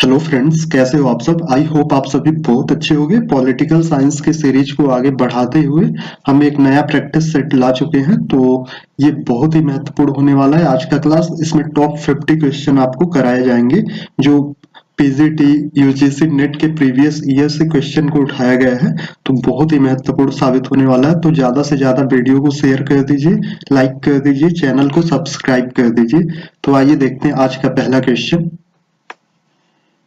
Hello friends, कैसे हो आप सब। आई होप आप सभी बहुत अच्छे होंगे। पॉलिटिकल साइंस के सीरीज को आगे बढ़ाते हुए हम एक नया प्रैक्टिस सेट ला चुके हैं, तो ये बहुत ही महत्वपूर्ण होने वाला है आज का क्लास। इसमें टॉप 50 क्वेश्चन आपको कराए जाएंगे जो पीजीटी यूजीसी नेट के प्रीवियस ईयर से क्वेश्चन को उठाया गया है, तो बहुत ही महत्वपूर्ण साबित होने वाला है। तो ज्यादा से ज्यादा वीडियो को शेयर कर दीजिए, लाइक कर दीजिए, चैनल को सब्सक्राइब कर दीजिए। तो आइए देखते हैं आज का पहला क्वेश्चन।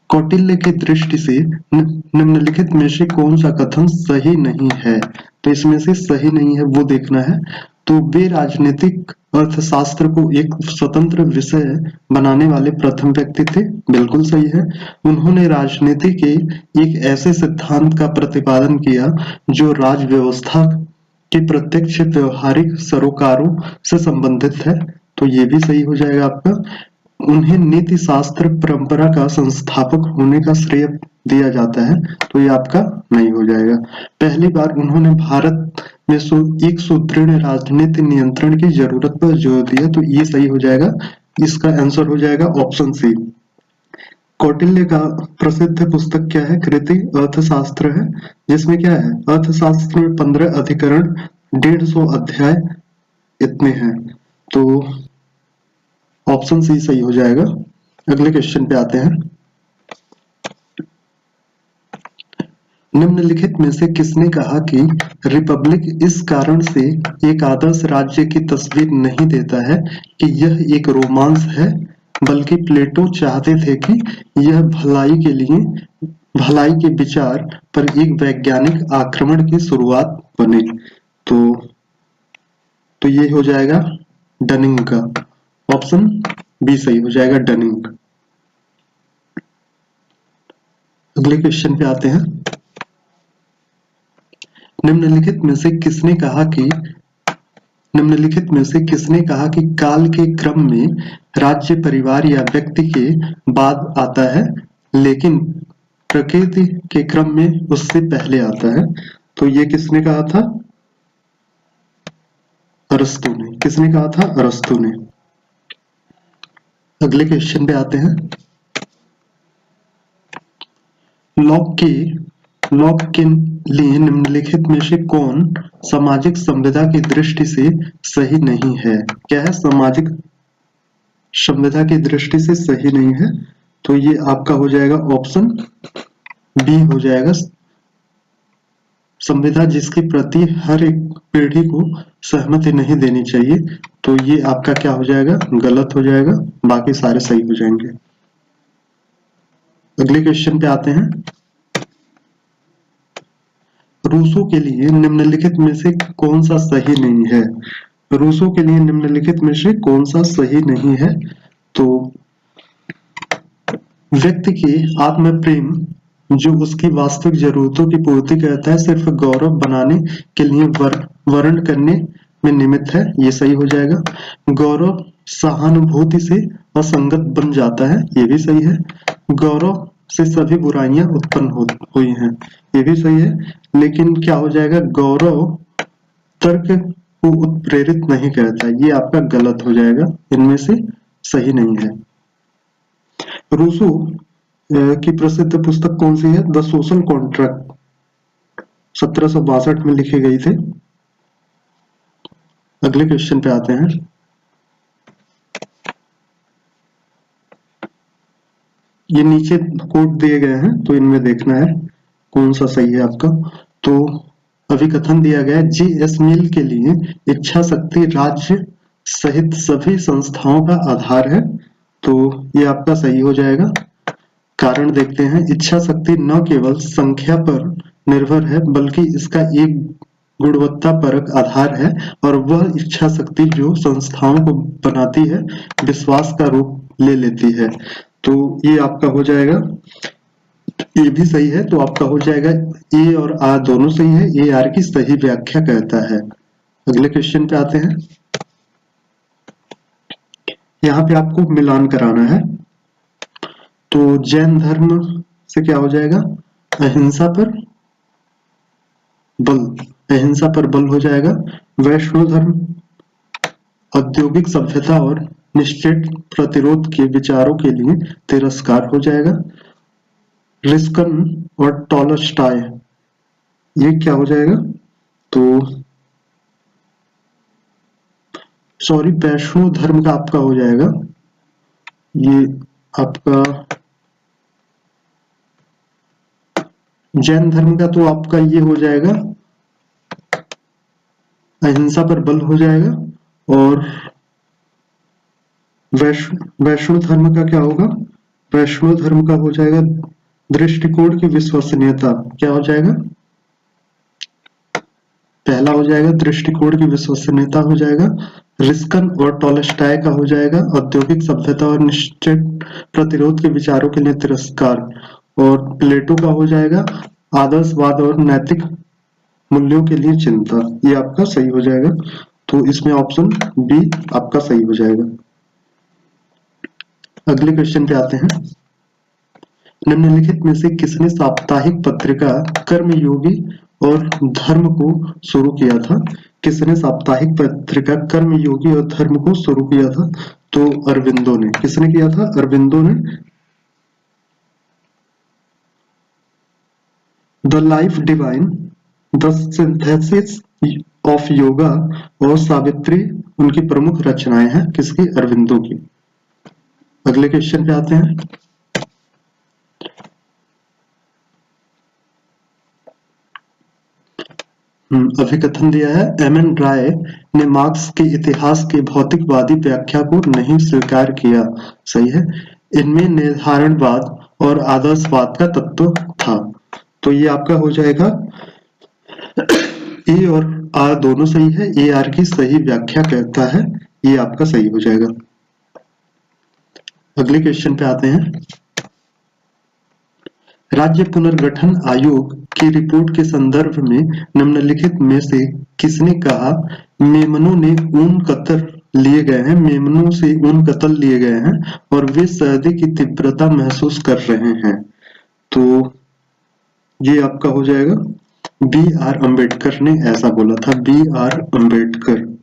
कौटिल्य की दृष्टि से निम्नलिखित में से कौन सा कथन सही नहीं है। तो इसमें से सही नहीं है वो देखना है। तो वे राजनीतिक अर्थशास्त्र को एक स्वतंत्र विषय बनाने वाले प्रथम व्यक्ति थे, बिल्कुल सही है। उन्होंने राजनीति के एक ऐसे सिद्धांत का प्रतिपादन किया जो राज व्यवस्था के प्रत्यक्ष व्यवहारिक सरोकारों से संबंधित है, तो ये भी सही हो जाएगा आपका। उन्हें नीति शास्त्र परंपरा का संस्थापक होने का श्रेय दिया जाता है, तो ये आपका नहीं हो जाएगा। पहली बार उन्होंने भारत में एक सुदृढ़ राजनीति नियंत्रण की जरूरत पर जोर दिया, तो ये सही हो जाएगा। इसका आंसर हो जाएगा ऑप्शन सी। कौटिल्य का प्रसिद्ध पुस्तक क्या है? कृति अर्थशास्त्र है, जिसमें क्या है, अर्थशास्त्र में 15 अधिकरण, 150 अध्याय इतने हैं, तो ऑप्शन सी सही हो जाएगा। अगले क्वेश्चन पे आते हैं। निम्नलिखित में से किसने कहा कि रिपब्लिक इस कारण से एक आदर्श राज्य की तस्वीर नहीं देता है कि यह एक रोमांस है, बल्कि प्लेटो चाहते थे कि यह भलाई के विचार पर एक वैज्ञानिक आक्रमण की शुरुआत बने। तो ये हो जाएगा डनिंग का, ऑप्शन बी सही हो जाएगा, डनिंग। अगले क्वेश्चन पे आते हैं। निम्नलिखित में से किसने कहा कि काल के क्रम में राज्य परिवार या व्यक्ति के बाद आता है, लेकिन प्रकृति के क्रम में उससे पहले आता है। तो ये किसने कहा था? अरस्तू ने। किसने कहा था? अरस्तू ने। अगले क्वेश्चन पे आते हैं। लॉक के लिए निम्नलिखित में से कौन सामाजिक संविदा की दृष्टि से सही नहीं है? क्या है? सामाजिक संविदा की दृष्टि से सही नहीं है, तो ये आपका हो जाएगा ऑप्शन बी हो जाएगा। संविदा जिसके प्रति हर एक पीढ़ी को सहमति नहीं देनी चाहिए, तो ये आपका क्या हो जाएगा? गलत हो जाएगा। बाकी सारे सही हो जाएंगे। अगले क्वेश्चन पे आते हैं। रूसो के लिए निम्नलिखित में से कौन सा सही नहीं है? रूसो के लिए निम्नलिखित में से कौन सा सही नहीं है? तो व्यक्ति के आत्म प्रेम जो उसकी वास्तविक जरूरतों की पूर्ति करता है, सिर्फ गौरव बनाने के लिए वर्ण करने में निमित्त है, ये सही हो जाएगा। गौरव सहानुभूति से असंगत बन जाता है, ये भी सही है। गौरव से सभी बुराइयां उत्पन्न हुई हैं, ये भी सही है। लेकिन क्या हो जाएगा? गौरव तर्क को उत्प्रेरित नहीं करता, ये आपका गलत हो जाएगा। इनमें से सही नहीं है। रूसो की प्रसिद्ध पुस्तक कौन सी है? द सोशल कॉन्ट्रैक्ट, 1762 में लिखी गई थी। अगले क्वेश्चन पे आते हैं। ये नीचे कोड दिए गए हैं, तो इनमें देखना है कौन सा सही है आपका। तो अभिकथन दिया गया है, जी.एस. मिल के लिए इच्छा शक्ति राज्य सहित सभी संस्थाओं का आधार है, तो ये आपका सही हो जाएगा। कारण देखते हैं। इच्छा शक्ति न केवल संख्या पर निर्भर है, बल्कि इसका एक गुणवत्तापरक आधार है, और वह इच्छा शक्ति जो संस्थाओं को बनाती है विश्वास का रूप ले लेती है, तो ये आपका हो जाएगा। ये भी सही है, तो आपका हो जाएगा ए और आर दोनों सही है। ए आर की सही व्याख्या करता है। अगले क्वेश्चन पे आते हैं। यहाँ पे आपको मिलान कराना है। तो जैन धर्म से क्या हो जाएगा? अहिंसा पर बल हो जाएगा। वैष्णव धर्म औद्योगिक सभ्यता और निश्चित प्रतिरोध के विचारों के लिए तिरस्कार हो जाएगा। रिस्कन और टॉलस्टॉय, ये क्या हो जाएगा? तो सॉरी, वैष्णव धर्म का आपका हो जाएगा, ये आपका जैन धर्म का तो आपका ये हो जाएगा, अहिंसा पर बल हो जाएगा। और वैष्णव धर्म का क्या होगा? वैष्णव धर्म का हो जाएगा दृष्टिकोण की विश्वसनीयता, क्या हो जाएगा? पहला हो जाएगा दृष्टिकोण की विश्वसनीयता हो जाएगा। रिस्कन और टॉलस्टॉय का हो जाएगा औद्योगिक सभ्यता और निश्चित प्रतिरोध के विचारों के लिए तिरस्कार। और प्लेटो का हो जाएगा आदर्शवाद और नैतिक मूल्यों के लिए चिंता। ये आपका सही हो जाएगा, तो इसमें ऑप्शन बी आपका सही हो जाएगा। अगले क्वेश्चन पे आते हैं। निम्नलिखित में से किसने साप्ताहिक पत्रिका कर्मयोगी और धर्म को शुरू किया था? किसने साप्ताहिक पत्रिका कर्मयोगी और धर्म को शुरू किया था? तो अरविंदो ने। किसने किया था? अरविंदो ने। The life divine, the synthesis of yoga और सावित्री उनकी प्रमुख रचनाएं हैं। किसकी? अरविंदो की। अगले क्वेश्चन पे आते हैं। अभिकथन दिया है, एम एन राय ने मार्क्स के इतिहास के भौतिकवादी व्याख्या को नहीं स्वीकार किया। सही है। इनमें निर्धारणवाद और आदर्शवाद का तत्व था। तो ये आपका हो जाएगा, ए और आर दोनों सही है। ए आर की सही व्याख्या कहता है, ये आपका सही हो जाएगा। अगले क्वेश्चन पे आते हैं। राज्य पुनर्गठन आयोग की रिपोर्ट के संदर्भ में निम्नलिखित में से किसने कहा मेमनों ने ऊन कतर लिए गए हैं, मेमनों से ऊन कतल लिए गए हैं और वे सर्दी की तीव्रता महसूस कर रहे हैं? तो ये आपका हो जाएगा, बी आर अम्बेडकर ने ऐसा बोला था, बी आर अम्बेडकर।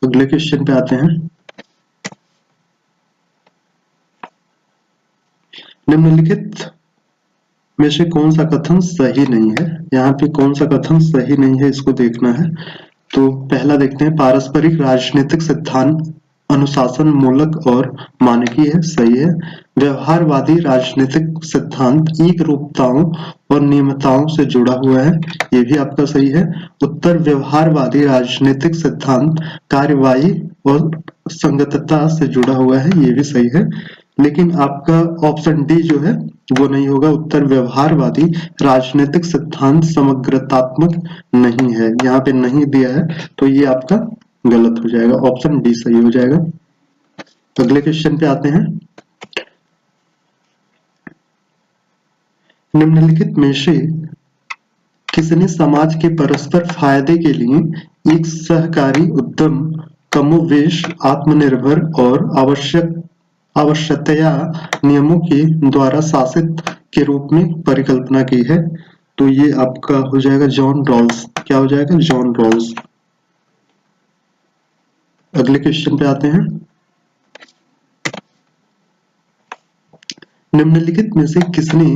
अगले क्वेश्चन पे आते हैं। निम्नलिखित में से कौन सा कथन सही नहीं है? यहाँ पे कौन सा कथन सही नहीं है इसको देखना है। तो पहला देखते हैं, पारस्परिक राजनीतिक सिद्धांत अनुशासन मूलक और मानकीय है। सही है। व्यवहारवादी राजनीतिक सिद्धांत एक रूपताओं और नियमताओं से जुड़ा हुआ है। ये भी आपका सही है। उत्तर व्यवहारवादी राजनीतिक सिद्धांत कार्यवाही और संगतता से जुड़ा हुआ है। ये भी सही है। लेकिन आपका ऑप्शन डी जो है वो नहीं होगा। उत्तर व्यवहारवादी राजनीतिक सिद्धांत समग्रतात्मक नहीं है, यहाँ पे नहीं दिया है, तो ये आपका गलत हो जाएगा। ऑप्शन डी सही हो जाएगा। अगले क्वेश्चन पे आते हैं। निम्नलिखित में से किसने समाज के परस्पर फायदे के लिए एक सहकारी उद्यम कमोवेश आत्मनिर्भर और आवश्यकतया नियमों के द्वारा शासित के रूप में परिकल्पना की है? तो ये आपका हो जाएगा जॉन रॉल्स। क्या हो जाएगा? John Rawls. अगले क्वेश्चन पे आते हैं। निम्नलिखित में से किसने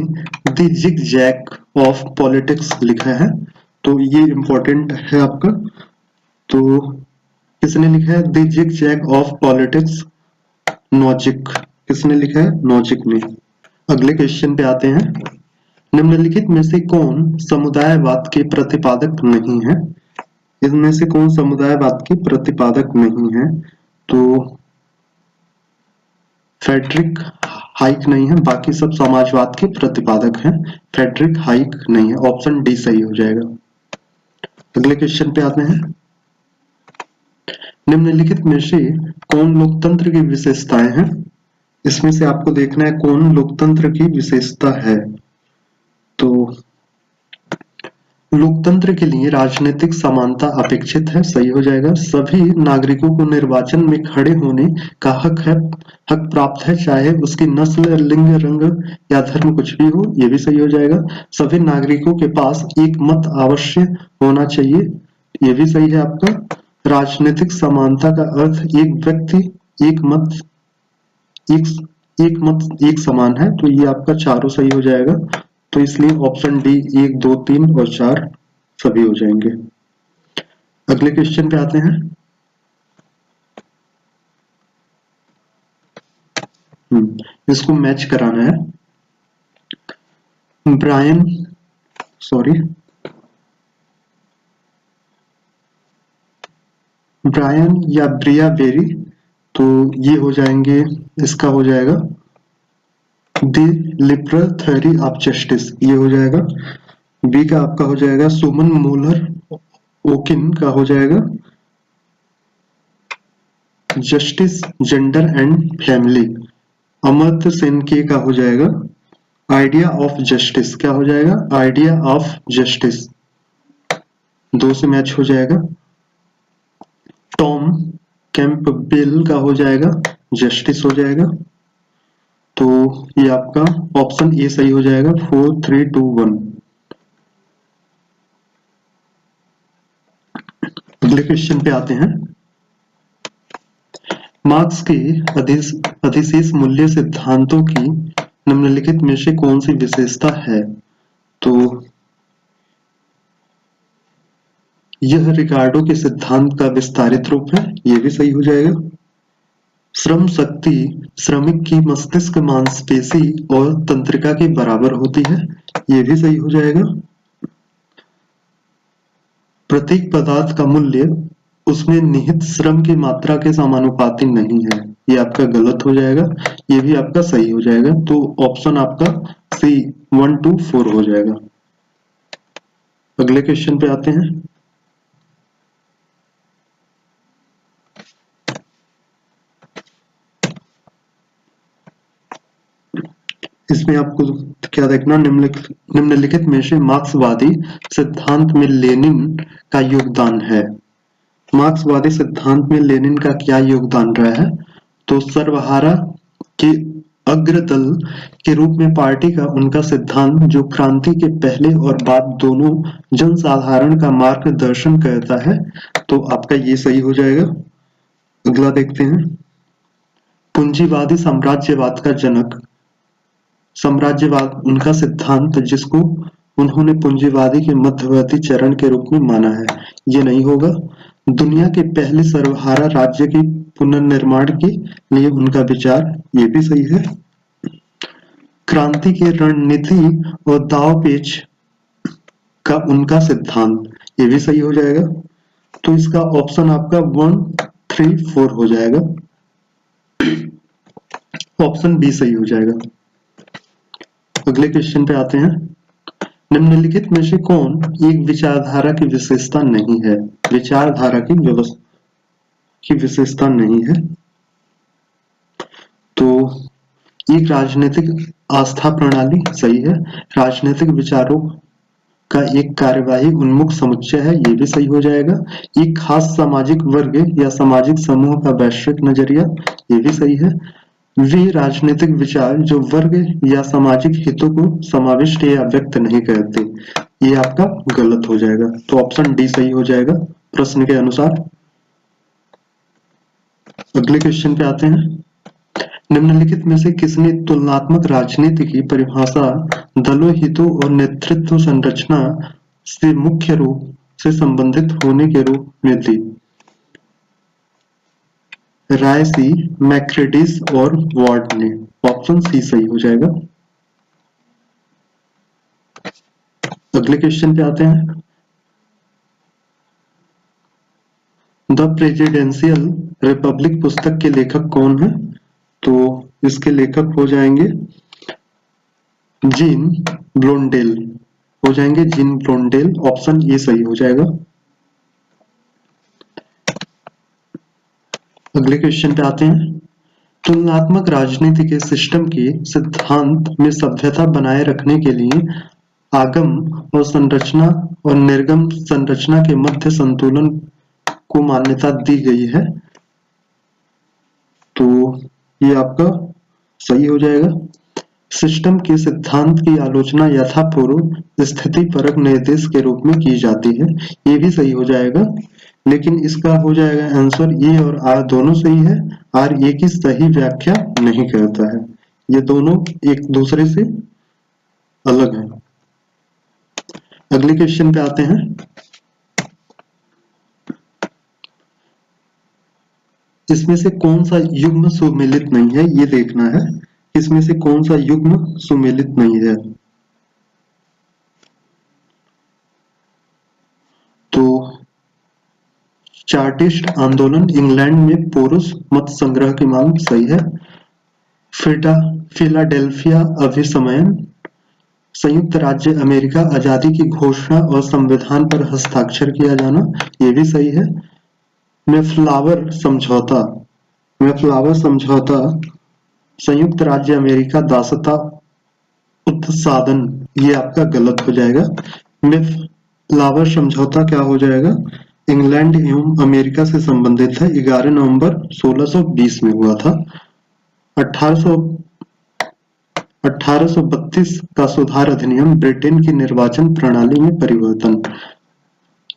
द जिग-जैग ऑफ पॉलिटिक्स लिखा है? तो ये इंपॉर्टेंट है आपका। तो किसने लिखा है the zigzag of politics? Nozick. किसने लिखा है? नोजिक ने। अगले क्वेश्चन पे आते हैं। निम्नलिखित में से कौन समुदायवाद के प्रतिपादक नहीं है? इनमें से कौन समुदायवाद के प्रतिपादक नहीं है? तो फ्रेडरिक हाइक नहीं है, बाकी सब समाजवाद के प्रतिपादक हैं। फ्रेडरिक हाइक नहीं है। ऑप्शन डी सही हो जाएगा। अगले क्वेश्चन पे आते हैं। निम्नलिखित में से कौन लोकतंत्र की विशेषताएं हैं? इसमें से आपको देखना है कौन लोकतंत्र की विशेषता है। तो लोकतंत्र के लिए राजनीतिक समानता अपेक्षित है। सही हो जाएगा। सभी नागरिकों को निर्वाचन में खड़े होने का हक प्राप्त है, चाहे उसकी नस्ल, लिंग, रंग या धर्म कुछ भी हो। ये भी सही हो जाएगा। सभी नागरिकों के पास एक मत अवश्य होना चाहिए। ये भी सही है आपका। राजनीतिक समानता का अर्थ एक व्यक्ति, एक मत, एक एक मत एक समान है, तो ये आपका चारों सही हो जाएगा। तो इसलिए ऑप्शन डी 1, 2, 3 और 4 सभी हो जाएंगे। अगले क्वेश्चन पे आते हैं। इसको मैच कराना है। ब्रायन सॉरी ब्रायन या ब्रिया बेरी, तो ये हो जाएंगे, इसका हो जाएगा the liberal theory of justice, ये हो जाएगा। बी का आपका हो जाएगा सुमन मूलर ओकिन का हो जाएगा justice, gender and family. Amartya Sen के का हो जाएगा आइडिया ऑफ जस्टिस, क्या हो जाएगा आइडिया ऑफ जस्टिस, दो से मैच हो जाएगा। टॉम कैंपबेल का हो जाएगा जस्टिस हो जाएगा। तो ये आपका ऑप्शन ए सही हो जाएगा। 4, 3, 2, 1। अगले क्वेश्चन पे आते हैं। मार्क्स के अधिशेष मूल्य सिद्धांतों की निम्नलिखित में से कौन सी विशेषता है? तो यह रिकार्डो के सिद्धांत का विस्तारित रूप है, ये भी सही हो जाएगा। श्रम शक्ति श्रमिक की मस्तिष्क, मांसपेशी और तंत्रिका के बराबर होती है, ये भी सही हो जाएगा। प्रत्येक पदार्थ का मूल्य उसमें निहित श्रम की मात्रा के समानुपाती नहीं है, ये आपका गलत हो जाएगा, ये भी आपका सही हो जाएगा। तो ऑप्शन आपका सी 1, 2, 4 हो जाएगा। अगले क्वेश्चन पे आते हैं। इसमें आपको क्या देखना, निम्नलिखित में से मार्क्सवादी सिद्धांत में लेनिन का योगदान है। मार्क्सवादी सिद्धांत में लेनिन का क्या योगदान रहा है? तो सर्वहारा के अग्रदल के रूप में पार्टी का उनका सिद्धांत, जो क्रांति के पहले और बाद दोनों जनसाधारण का मार्गदर्शन करता है, तो आपका ये सही हो जाएगा। अगला देखते हैं। पूंजीवादी साम्राज्यवाद का जनक, साम्राज्यवाद उनका सिद्धांत जिसको उन्होंने पूंजीवादी के मध्यवर्ती चरण के रूप में माना है, ये नहीं होगा। दुनिया के पहले सर्वहारा राज्य के पुनर्निर्माण के लिए उनका विचार, ये भी सही है। क्रांति की रणनीति और दांवपेच का उनका सिद्धांत, ये भी सही हो जाएगा। तो इसका ऑप्शन आपका 1, 3, 4 हो जाएगा। ऑप्शन बी सही हो जाएगा। अगले क्वेश्चन पे आते हैं। निम्नलिखित में से कौन एक विचारधारा की विशेषता नहीं है? विचारधारा की विशेषता नहीं है, तो एक राजनीतिक आस्था प्रणाली सही है। राजनीतिक विचारों का एक कार्यवाही उन्मुख समुच्चय है, ये भी सही हो जाएगा। एक खास सामाजिक वर्ग या सामाजिक समूह का वैश्विक नजरिया, ये भी सही है। वे राजनीतिक विचार जो वर्ग या सामाजिक हितों को समाविष्ट या व्यक्त नहीं करते, ये आपका गलत हो जाएगा। तो ऑप्शन डी सही हो जाएगा प्रश्न के अनुसार। अगले क्वेश्चन पे आते हैं। निम्नलिखित में से किसने तुलनात्मक राजनीति की परिभाषा दलों, हितों और नेतृत्व संरचना से मुख्य रूप से संबंधित होने के रूप में दी? रायसी, मैक्रेडिस और वार्ड ने। ऑप्शन सी सही हो जाएगा। अगले क्वेश्चन पे आते हैं। द प्रेसिडेंशियल रिपब्लिक पुस्तक के लेखक कौन है? तो इसके लेखक हो जाएंगे जीन ब्लोंडेल हो जाएंगे, जीन ब्लोंडेल। ऑप्शन ए सही हो जाएगा। अगले क्वेश्चन पे आते हैं। तुलनात्मक राजनीति के सिस्टम के सिद्धांत में सभ्यता बनाए रखने के लिए आगम और संरचना और निर्गम संरचना के मध्य संतुलन को मान्यता दी गई है, तो ये आपका सही हो जाएगा। सिस्टम के सिद्धांत की आलोचना यथापूर्व स्थिति परक निर्देश के रूप में की जाती है, ये भी सही हो जाएगा। लेकिन इसका हो जाएगा आंसर ए और आर दोनों सही है। आर ए की सही व्याख्या नहीं करता है, ये दोनों एक दूसरे से अलग हैं। अगले क्वेश्चन पे आते हैं। इसमें से कौन सा युग्म सुमेलित नहीं है, ये देखना है। इसमें से कौन सा युग्म सुमेलित नहीं है। तो चार्टिस्ट आंदोलन इंग्लैंड में पुरुष मत संग्रह की मांग, सही है। फिलाडेल्फिया अभिसमयन, संयुक्त राज्य अमेरिका आजादी की घोषणा और संविधान पर हस्ताक्षर किया जाना, ये भी सही है। मेफ्लावर समझौता, मेफ्लावर समझौता संयुक्त राज्य अमेरिका दासता उत्सादन, ये आपका गलत हो जाएगा। मेफ्लावर समझौता क्या हो जाएगा, इंग्लैंड एवं अमेरिका से संबंधित है। 11 नवंबर 1620 में हुआ था। 1832 का सुधार अधिनियम, ब्रिटेन की निर्वाचन प्रणाली में परिवर्तन।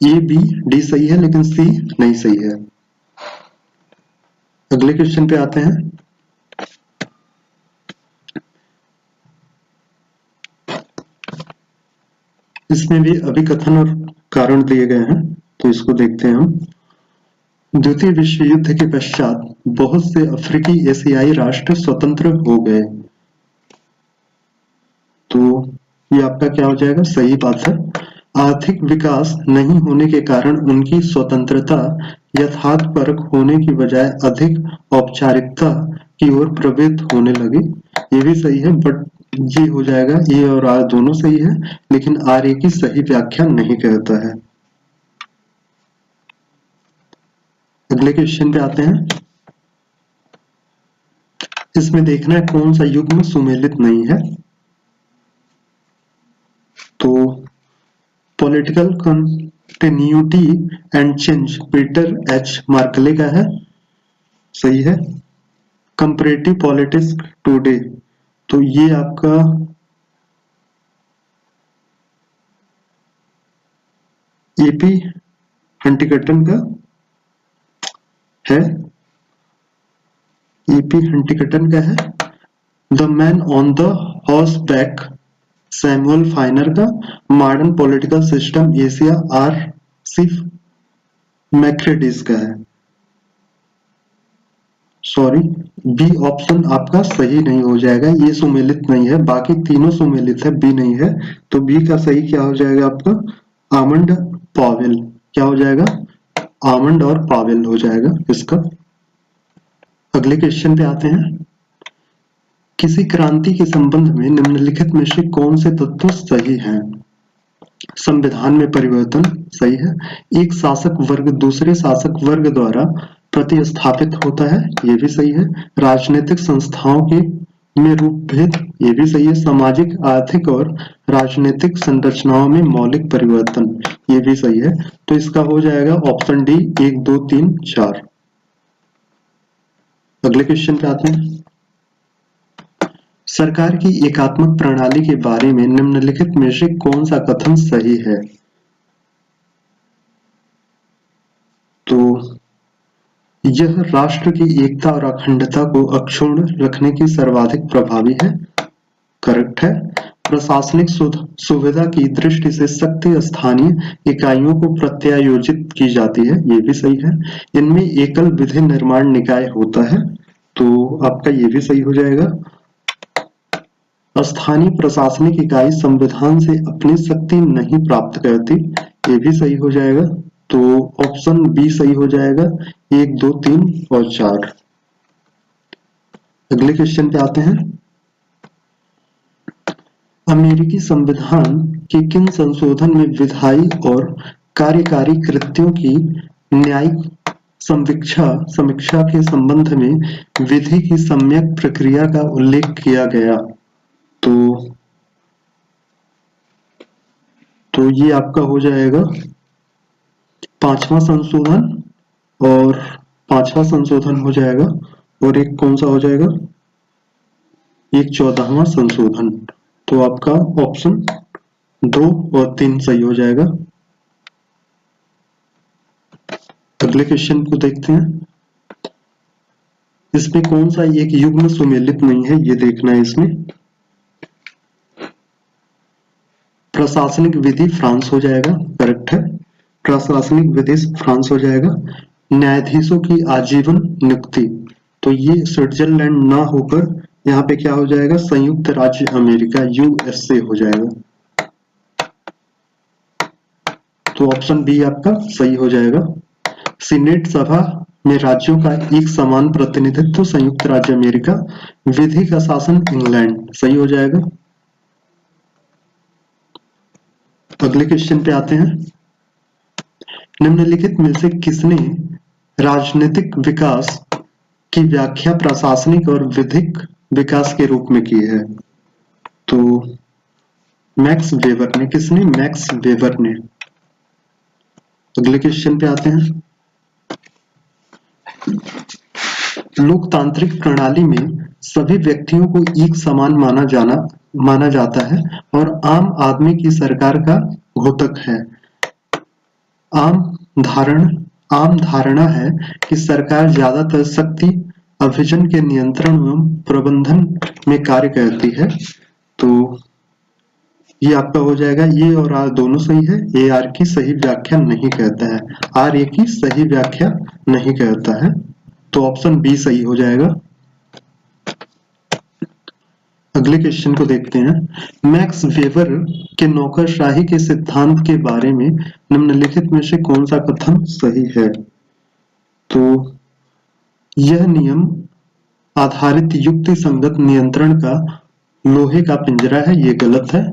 ए बी डी सही है लेकिन सी नहीं सही है। अगले क्वेश्चन पे आते हैं। इसमें भी अभिकथन और कारण दिए गए हैं, तो इसको देखते हैं हम। द्वितीय विश्व युद्ध के पश्चात बहुत से अफ्रीकी एशियाई राष्ट्र स्वतंत्र हो गए। तो ये आपका क्या हो जाएगा, सही बात है। आर्थिक विकास नहीं होने के कारण उनकी स्वतंत्रता यथार्थपरक होने की बजाय अधिक औपचारिकता की ओर प्रवृत्त होने लगी, ये भी सही है। बट ये हो जाएगा, ए और आर दोनों सही है, लेकिन आर ए की सही व्याख्या नहीं कहता है। अगले क्वेश्चन पे आते हैं। इसमें देखना है कौन सा युग्म सुमेलित नहीं है। तो political continuity and change Peter H Merkley का है, सही है। कंपैरेटिव पॉलिटिक्स टुडे, तो ये आपका एपी हंटिंगटन का है, एपी हंटिंगटन का है। The man on the horseback Samuel Finer का। Modern political system Asia are सिर्फ मैक्रेडिस का है। सॉरी, बी ऑप्शन आपका सही नहीं हो जाएगा, ये सुमेलित नहीं है। बाकी तीनों सुमेलित है, बी नहीं है। तो बी का सही क्या हो जाएगा आपका, आमंड पावेल। क्या हो जाएगा, आमंड और पावेल हो जाएगा इसका। अगले क्वेश्चन पे आते हैं। किसी क्रांति के संबंध में निम्नलिखित में से कौन से तत्व सही हैं। संविधान में परिवर्तन, सही है। एक शासक वर्ग दूसरे शासक वर्ग द्वारा प्रतिस्थापित होता है, ये भी सही है। राजनीतिक संस्थाओं के में रूप भेद, ये भी सही है। सामाजिक, आर्थिक और राजनीतिक संरचनाओं में मौलिक परिवर्तन, ये भी सही है। तो इसका हो जाएगा ऑप्शन डी 1 2 3 4। अगले क्वेश्चन पे आते हैं। सरकार की एकात्मक प्रणाली के बारे में निम्नलिखित में से कौन सा कथन सही है। तो यह राष्ट्र की एकता और अखंडता को अक्षुण्ण रखने की सर्वाधिक प्रभावी है, करेक्ट है। प्रशासनिक सुविधा की दृष्टि से शक्ति स्थानीय इकाइयों को प्रत्यायोजित की जाती है, ये भी सही है। इनमें एकल विधि निर्माण निकाय होता है, तो आपका ये भी सही हो जाएगा। स्थानीय प्रशासनिक इकाई संविधान से अपनी शक्ति नहीं प्राप्त करती, ये भी सही हो जाएगा। तो ऑप्शन बी सही हो जाएगा, 1 2 3 और 4। अगले क्वेश्चन पे आते हैं। अमेरिकी संविधान के किन संशोधन में विधायी और कार्यकारी कृत्यों की न्यायिक समीक्षा के संबंध में विधि की सम्यक प्रक्रिया का उल्लेख किया गया। तो ये आपका हो जाएगा 5वां संशोधन, और 5वां संशोधन हो जाएगा, और एक कौन सा हो जाएगा, एक 14वां संशोधन। तो आपका ऑप्शन 2 और 3 सही हो जाएगा। अगले क्वेश्चन को देखते हैं। इसमें कौन सा एक युग्म सुमेलित नहीं है ये देखना है इसमें। प्रशासनिक विधि फ्रांस हो जाएगा, करेक्ट है, प्रशासनिक विधि फ्रांस हो जाएगा। न्यायाधीशों की आजीवन नियुक्ति, तो ये स्विट्जरलैंड ना होकर यहाँ पे क्या हो जाएगा, संयुक्त राज्य अमेरिका यूएसए हो जाएगा। तो ऑप्शन बी आपका सही हो जाएगा। सीनेट सभा में राज्यों का एक समान प्रतिनिधित्व संयुक्त राज्य अमेरिका, विधि का शासन इंग्लैंड, सही हो जाएगा। अगले क्वेश्चन पे आते हैं। निम्नलिखित में से किसने राजनीतिक विकास की व्याख्या प्रशासनिक और विधिक विकास के रूप में की है? तो मैक्स वेबर ने। किसने? मैक्स वेबर ने। अगले क्वेश्चन पे आते हैं। लोकतांत्रिक प्रणाली में सभी व्यक्तियों को एक समान माना जाता है और आम आदमी की सरकार का घोतक है। आम धारणा है कि सरकार ज्यादातर शक्ति अभिजन के नियंत्रण एवं प्रबंधन में कार्य करती है। तो ये आपका हो जाएगा, ये और आर दोनों सही है। ए आर की सही व्याख्या नहीं कहता है, आर ए की सही व्याख्या नहीं कहता है, तो ऑप्शन बी सही हो जाएगा। अगले क्वेश्चन को देखते हैं। मैक्स वेबर के नौकरशाही के सिद्धांत के बारे में निम्नलिखित में से कौन सा कथन सही है? तो यह नियम आधारित युक्ति संगत नियंत्रण का लोहे का पिंजरा है, ये गलत है।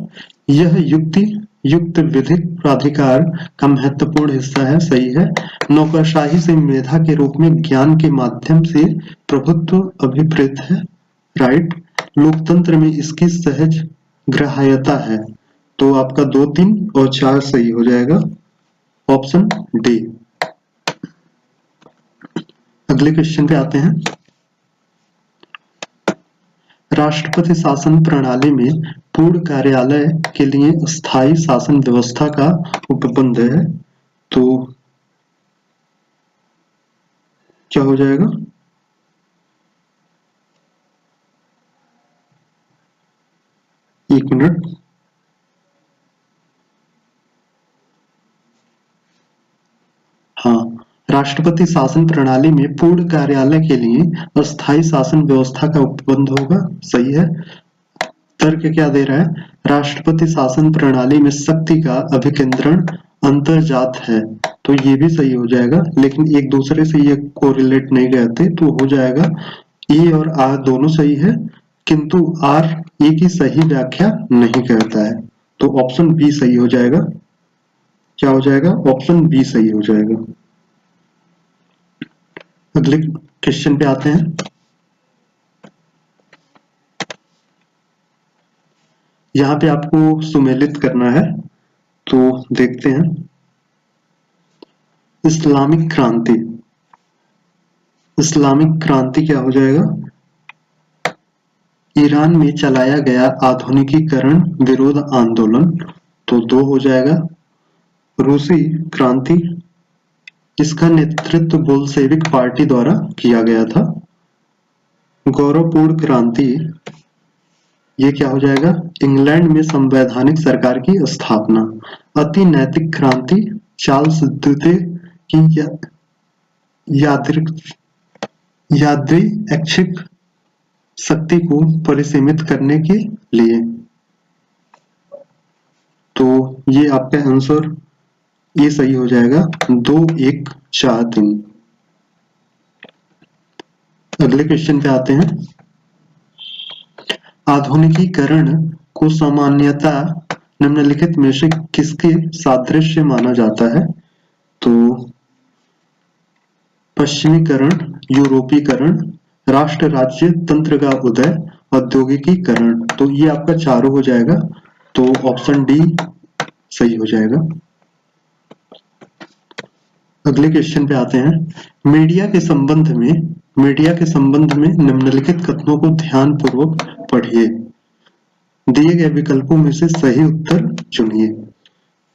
यह युक्त विधिक प्राधिकार का महत्वपूर्ण हिस्सा है, सही है। नौकरशाही से मेधा के रूप में ज्ञान के माध्यम से प्रभुत्व अभिप्रेत है, राइट। लोकतंत्र में इसकी सहज ग्राह्यता है, तो आपका 2, 3 और 4 सही हो जाएगा, ऑप्शन डी। अगले क्वेश्चन पे आते हैं। राष्ट्रपति शासन प्रणाली में पूर्ण कार्यालय के लिए स्थायी शासन व्यवस्था का उपबंध है, तो क्या हो जाएगा? एक मिनट, हाँ, राष्ट्रपति शासन प्रणाली में पूर्ण कार्यालय के लिए अस्थायी शासन व्यवस्था का उपबंध होगा, सही है। तर्क क्या दे रहा है? राष्ट्रपति शासन प्रणाली में शक्ति का अभिकेंद्रण अंतर्जात है, तो ये भी सही हो जाएगा, लेकिन एक दूसरे से ये कोरिलेट नहीं करते, तो हो जाएगा ए और आर दोनों सही है, किंतु आर ए की सही व्याख्या नहीं करता है, तो ऑप्शन बी सही हो जाएगा। क्या हो जाएगा? ऑप्शन बी सही हो जाएगा। अगले क्वेश्चन पे आते हैं। यहाँ पे आपको सुमेलित करना है, तो देखते हैं। इस्लामिक क्रांति, इस्लामिक क्रांति क्या हो जाएगा? ईरान में चलाया गया आधुनिकीकरण विरोध आंदोलन, तो 2 हो जाएगा। रूसी क्रांति, इसका नेतृत्व बोल्शेविक पार्टी द्वारा किया गया था। गौरवपूर्ण क्रांति, ये क्या हो जाएगा? इंग्लैंड में संवैधानिक सरकार की स्थापना। अति नैतिक क्रांति, चार्ल्स द्वितीय की यादृच्छिक शक्ति को परिसीमित करने के लिए, तो ये आपका आंसर ये सही हो जाएगा, 2, 1, 4, 3। अगले क्वेश्चन पे आते हैं। आधुनिकीकरण को सामान्यता निम्नलिखित में से किसके सादृश्य माना जाता है? तो पश्चिमीकरण, यूरोपीकरण, राष्ट्र राज्य तंत्र का उदय, औद्योगिकीकरण, तो ये आपका चारों हो जाएगा, तो ऑप्शन डी सही हो जाएगा। अगले क्वेश्चन पे आते हैं। मीडिया के संबंध में निम्नलिखित कथनों को ध्यानपूर्वक पढ़िए। दिए गए विकल्पों में से सही उत्तर चुनिए।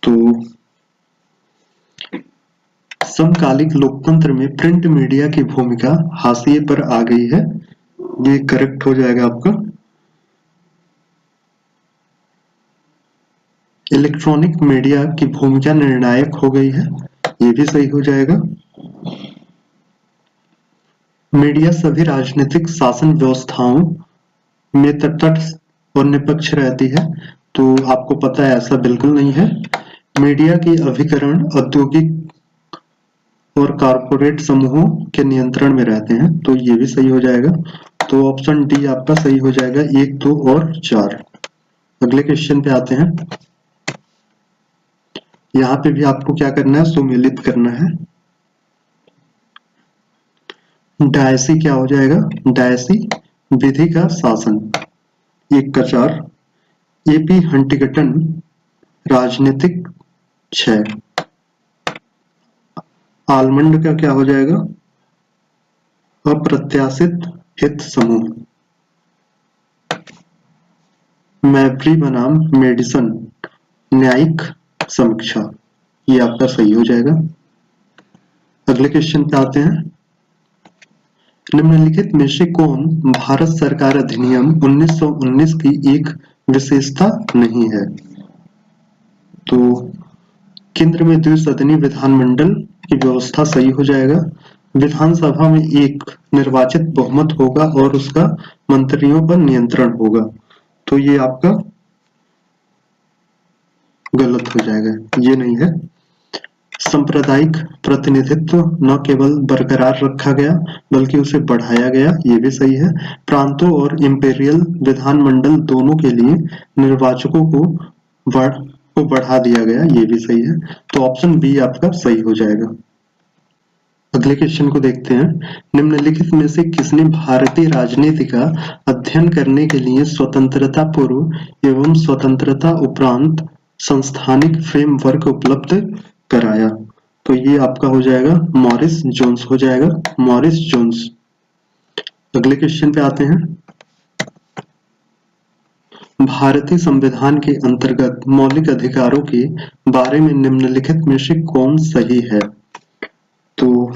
तो समकालिक लोकतंत्र में प्रिंट मीडिया की भूमिका हाशिए पर आ गई है। ये करेक्ट हो जाएगा आपका। इलेक्ट्रॉनिक मीडिया की भूमिका निर्णायक हो गई है, ये भी सही हो जाएगा। मीडिया सभी राजनीतिक शासन व्यवस्थाओं में तटस्थ और निष्पक्ष रहती है, तो आपको पता है ऐसा बिल्कुल नहीं है। मीडिया के अभिकरण औद्योगिक और कारपोरेट समूहों के नियंत्रण में रहते हैं, तो ये भी सही हो जाएगा। तो ऑप्शन डी आपका सही हो जाएगा, 1, 2 और 4। अगले क्वेश्चन पे आते हैं। यहाँ पे भी आपको क्या करना है, सुमेलित करना है। डायसी क्या हो जाएगा, डायसी विधि का शासन, 1 का 4। एपी हंटिंगटन राजनीतिक क्षय, आलमंड का क्या हो जाएगा, अप्रत्याशित हित समूह। मैप्री बनाम मेडिसन न्यायिक समीक्षा, ये आपका सही हो जाएगा। अगले क्वेश्चन पे आते हैं। निम्नलिखित में से कौन भारत सरकार अधिनियम 1919 की एक विशेषता नहीं है? तो केंद्र में द्विसदनीय विधानमंडल की व्यवस्था सही हो जाएगा। विधानसभा में एक निर्वाचित बहुमत होगा और उसका मंत्रियों पर नियंत्रण होगा, तो ये आपका गलत हो जाएगा, ये नहीं है। सांप्रदायिक प्रतिनिधित्व न केवल बरकरार रखा गया बल्कि उसे बढ़ाया गया, ये भी सही है। प्रांतों और इंपेरियल विधानमंडल दोनों के लिए निर्वाचकों को बढ़ा दिया गया, ये भी सही है। तो ऑप्शन बी आपका सही हो जाएगा। अगले क्वेश्चन को देखते हैं। निम्नलिखित में से किसने भारतीय राजनीति का अध्ययन करने के लिए स्वतंत्रता पूर्व एवं स्वतंत्रता उपरांत संस्थानिक फ्रेमवर्क उपलब्ध कराया? तो ये आपका हो जाएगा मॉरिस जोन्स हो जाएगा, मॉरिस जोन्स। अगले क्वेश्चन पे आते हैं। भारतीय संविधान के अंतर्गत मौलिक अधिकारों के बारे में निम्नलिखित में से कौन सही है? तो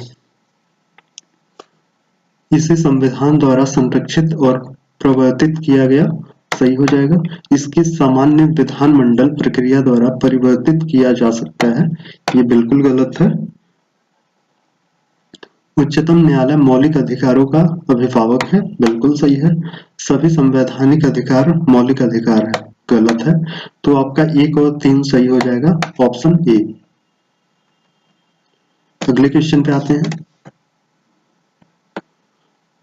इसे संविधान द्वारा संरक्षित और प्रवर्तित किया गया, सही हो जाएगा। इसकी सामान्य विधानमंडल प्रक्रिया द्वारा परिवर्तित किया जा सकता है, ये बिल्कुल गलत है। उच्चतम न्यायालय मौलिक अधिकारों का अभिभावक है, बिल्कुल सही है। सभी संवैधानिक अधिकार मौलिक अधिकार है, गलत है। तो आपका 1 और 3 सही हो जाएगा, ऑप्शन ए। अगले क्वेश्चन पे आते हैं।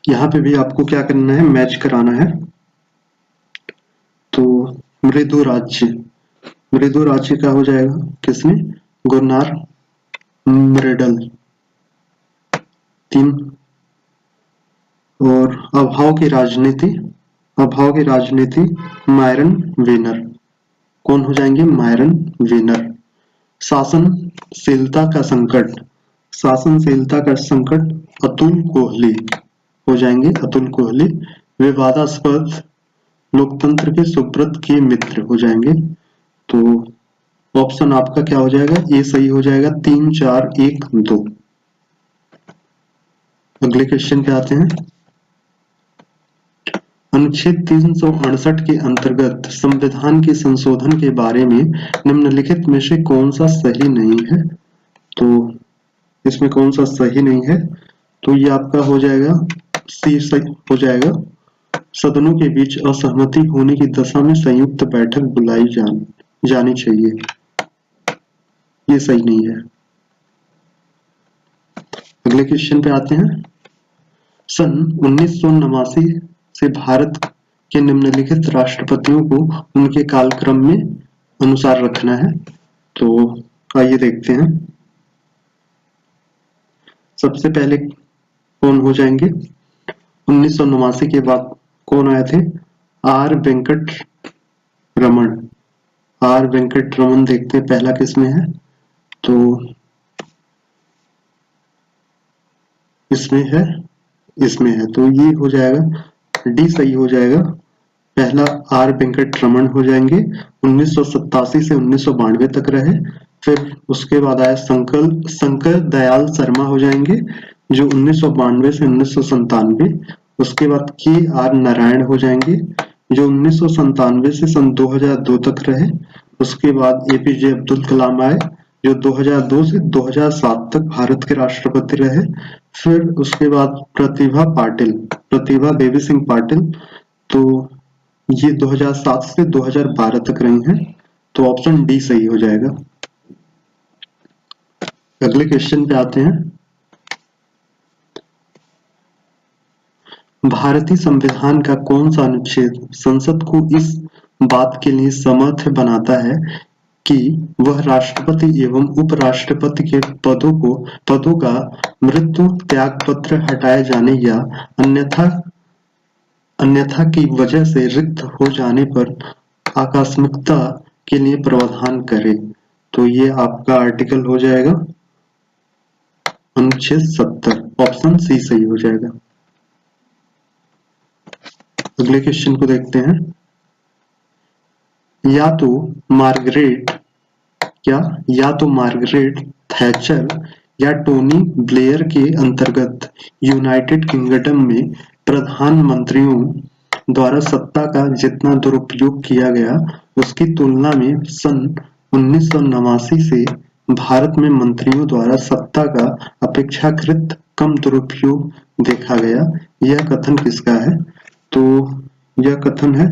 यहाँ पे भी आपको क्या करना है, मैच कराना है। तो मृदु राज्य, मृदु राज्य का हो जाएगा किसने, गुरनार म्रेडल, 3। और अभाव की राजनीति, अभाव की राजनीति मायरन वेनर, कौन हो जाएंगे, मायरन वेनर। शासनशीलता का संकट, शासनशीलता का संकट अतुल कोहली हो जाएंगे, अतुल कोहली। विवादास्पद लोकतंत्र के सुब्रत के मित्र हो जाएंगे। तो ऑप्शन आपका क्या हो जाएगा, ए सही हो जाएगा, 3, 4, 1, 2। अगले क्वेश्चन पे आते हैं। अनुच्छेद 368 के अंतर्गत संविधान के संशोधन के बारे में निम्नलिखित में से कौन सा सही नहीं है? तो इसमें कौन सा सही नहीं है, तो ये आपका हो जाएगा सी सही हो जाएगा। सदनों के बीच असहमति होने की दशा में संयुक्त बैठक बुलाई जानी चाहिए, ये सही नहीं है। अगले क्वेश्चन पे आते हैं। सन 1989 से भारत के निम्नलिखित राष्ट्रपतियों को उनके कालक्रम में अनुसार रखना है, तो आइए देखते हैं। सबसे पहले कौन हो जाएंगे, 1989 के बाद कौन आए थे, आर वेंकट रमन। आर वेंकट रमन देखते हैं पहला किसमें है, तो इसमें है, इसमें है, तो ये हो जाएगा डी सही हो जाएगा। पहला आर वेंकट रमन हो जाएंगे, 1987 से 1992 तक रहे। फिर उसके बाद आया शंकर दयाल शर्मा हो जाएंगे जो 1992 से 1997। उसके बाद KR नारायण हो जाएंगे जो 1997 से सन 2002 तक रहे। उसके बाद APJ अब्दुल कलाम आए जो 2002 से 2007 तक भारत के राष्ट्रपति रहे। फिर उसके बाद प्रतिभा देवी सिंह पाटिल, तो ये 2007 से 2012 तक रही हैं, तो ऑप्शन डी सही हो जाएगा। अगले क्वेश्चन पे आते हैं। भारतीय संविधान का कौन सा अनुच्छेद संसद को इस बात के लिए समर्थ बनाता है कि वह राष्ट्रपति एवं उपराष्ट्रपति के पदों का मृत्यु त्याग पत्र हटाए जाने या अन्यथा की वजह से रिक्त हो जाने पर आकस्मिकता के लिए प्रावधान करे? तो ये आपका आर्टिकल हो जाएगा अनुच्छेद 70, ऑप्शन सी सही हो जाएगा। अगले क्वेश्चन को देखते हैं। या तो मार्गरेट थैचर या टोनी ब्लेयर के अंतर्गत यूनाइटेड किंगडम में प्रधानमंत्रियों द्वारा सत्ता का जितना दुरुपयोग किया गया उसकी तुलना में सन 1989 से भारत में मंत्रियों द्वारा सत्ता का अपेक्षाकृत कम दुरुपयोग देखा गया। यह कथन किसका है? तो यह कथन है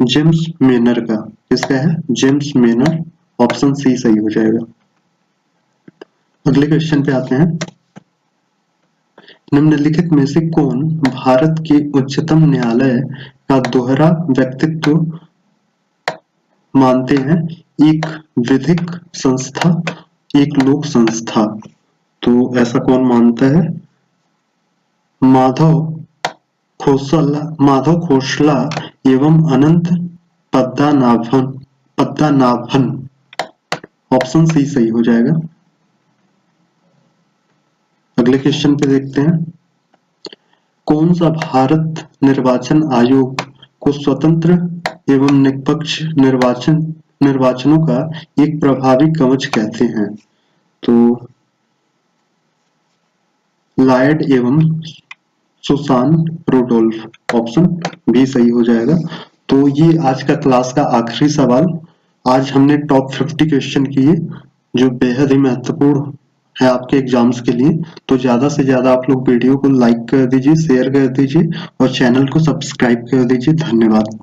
जेम्स मेनर का। किसका है? जेम्स मेनर, ऑप्शन सी सही हो जाएगा। अगले क्वेश्चन पे आते हैं। निम्नलिखित में से कौन भारत के उच्चतम न्यायालय का दोहरा व्यक्तित्व मानते हैं? एक विधिक संस्था, एक लोक संस्था। तो ऐसा कौन मानता है? माधव खोसला एवं अनंत पद्मनाभन, ऑप्शन सी सही हो जाएगा। अगले क्वेश्चन पे देखते हैं। कौन सा भारत निर्वाचन आयोग को स्वतंत्र एवं निष्पक्ष निर्वाचनों का एक प्रभावी कवच कहते हैं? तो लॉयड एवं सुसान रुडोल्फ, ऑप्शन बी सही हो जाएगा। तो ये आज का क्लास का आखिरी सवाल। आज हमने टॉप 50 क्वेश्चन किए जो बेहद ही महत्वपूर्ण है आपके एग्जाम्स के लिए। तो ज्यादा से ज्यादा आप लोग वीडियो को लाइक कर दीजिए, शेयर कर दीजिए और चैनल को सब्सक्राइब कर दीजिए। धन्यवाद।